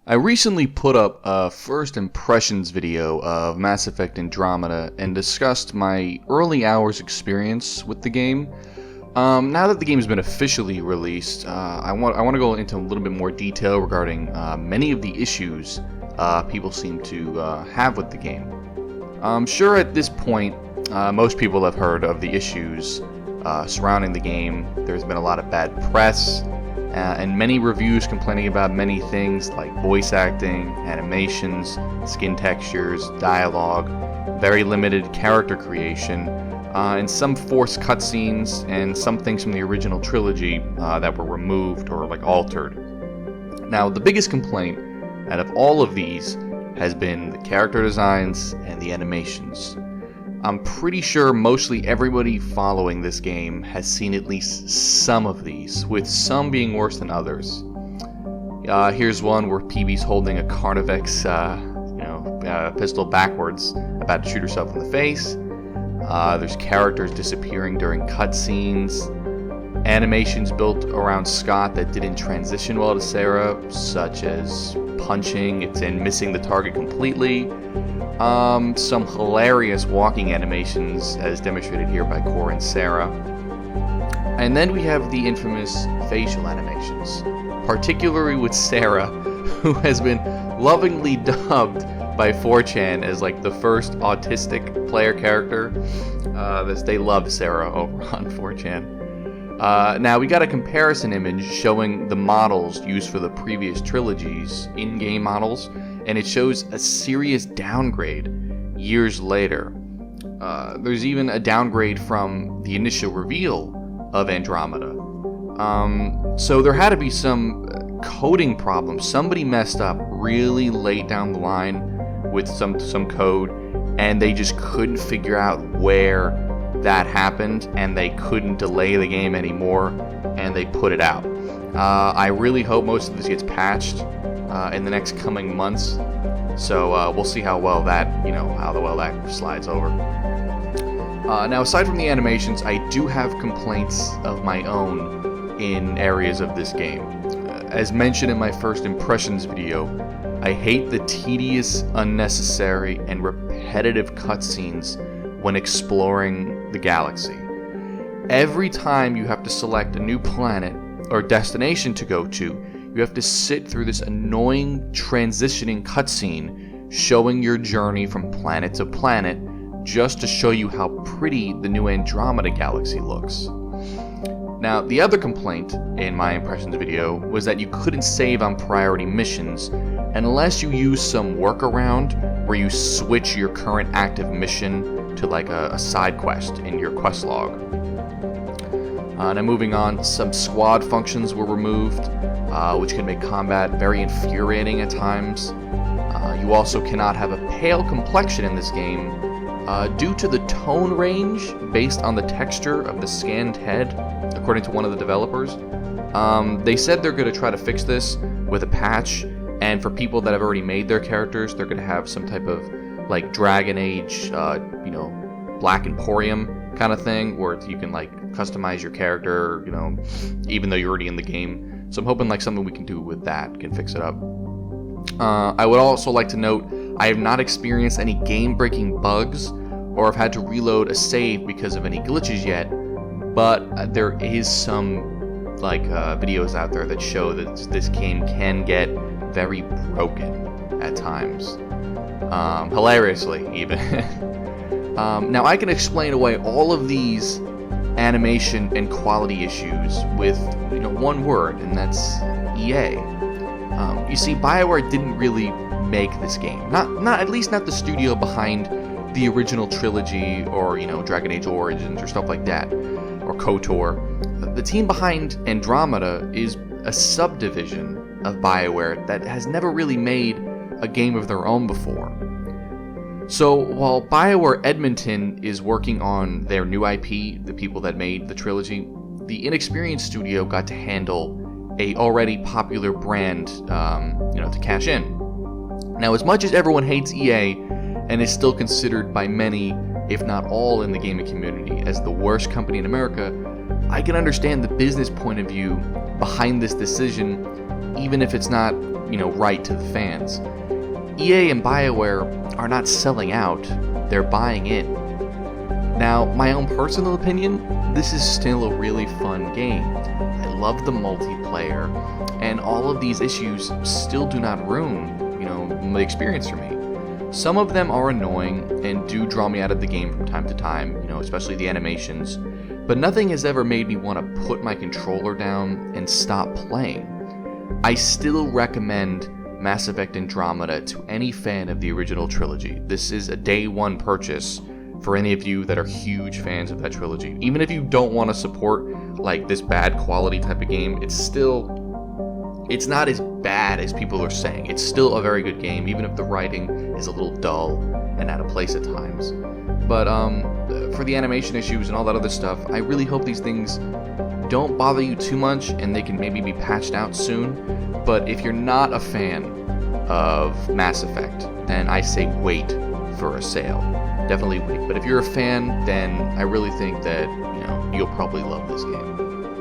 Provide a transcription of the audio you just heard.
I recently put up a first impressions video of Mass Effect Andromeda and discussed my early hours experience with the game. Now that the game has been officially released, I want to go into a little bit more detail regarding many of the issues people seem to have with the game. I'm sure at this point most people have heard of the issues surrounding the game. There's been a lot of bad press and many reviews complaining about many things like voice acting, animations, skin textures, dialogue, very limited character creation, and some forced cutscenes, and some things from the original trilogy that were removed or altered. Now, the biggest complaint out of all of these has been the character designs and the animations. I'm pretty sure mostly everybody following this game has seen at least some of these, with some being worse than others. Here's one where PB's holding a Carnivex pistol backwards, about to shoot herself in the face. There's characters disappearing during cutscenes, animations built around Scott that didn't transition well to Sara, such as punching and missing the target completely. Some hilarious walking animations, as demonstrated here by Cora and Sara. And then we have the infamous facial animations, particularly with Sara, who has been lovingly dubbed by 4chan as the first autistic player character. They love Sara over on 4chan. Now we got a comparison image showing the models used for the previous trilogies, in-game models, and it shows a serious downgrade years later. There's even a downgrade from the initial reveal of Andromeda. So there had to be some coding problem. Somebody messed up really late down the line with some code, and they just couldn't figure out where that happened, and they couldn't delay the game anymore, and they put it out. I really hope most of this gets patched in the next coming months, so we'll see how well that slides over. Now, aside from the animations, I do have complaints of my own in areas of this game. As mentioned in my first impressions video, I hate the tedious, unnecessary, and repetitive cutscenes when exploring the galaxy. Every time you have to select a new planet or destination to go to, you have to sit through this annoying transitioning cutscene showing your journey from planet to planet just to show you how pretty the new Andromeda galaxy looks. Now, the other complaint in my impressions video was that you couldn't save on priority missions unless you use some workaround where you switch your current active mission to a side quest in your quest log. Now moving on, some squad functions were removed, which can make combat very infuriating at times. You also cannot have a pale complexion in this game due to the tone range based on the texture of the scanned head, according to one of the developers. They said they're going to try to fix this with a patch, and for people that have already made their characters, they're going to have some type of Dragon Age, Black Emporium kind of thing, where you can customize your character, even though you're already in the game. So I'm hoping something we can do with that can fix it up. I would also like to note, I have not experienced any game-breaking bugs or have had to reload a save because of any glitches yet, but there is some videos out there that show that this game can get very broken at times, hilariously even. Now I can explain away all of these animation and quality issues with one word, and that's EA. You see, BioWare didn't really make this game, not at least not the studio behind the original trilogy or Dragon Age Origins or stuff like that, or KOTOR. The team behind Andromeda is a subdivision of BioWare that has never really made a game of their own before. So while BioWare Edmonton is working on their new IP, the people that made the trilogy, the inexperienced studio got to handle a already popular brand, to cash in. Now, as much as everyone hates EA and is still considered by many, if not all in the gaming community, as the worst company in America, I can understand the business point of view behind this decision, even if it's not right to the fans. EA and BioWare are not selling out, they're buying in. Now, my own personal opinion, this is still a really fun game. I love the multiplayer, and all of these issues still do not ruin, the experience for me. Some of them are annoying and do draw me out of the game from time to time, especially the animations, but nothing has ever made me want to put my controller down and stop playing. I still recommend Mass Effect Andromeda to any fan of the original trilogy. This is a day one purchase for any of you that are huge fans of that trilogy. Even if you don't want to support this bad quality type of game, it's not as bad as people are saying. It's still a very good game, even if the writing is a little dull and out of place at times. But for the animation issues and all that other stuff, I really hope these things don't bother you too much and they can maybe be patched out soon. But if you're not a fan of Mass Effect, then I say wait for a sale. Definitely wait. But if you're a fan, then I really think that, you'll probably love this game.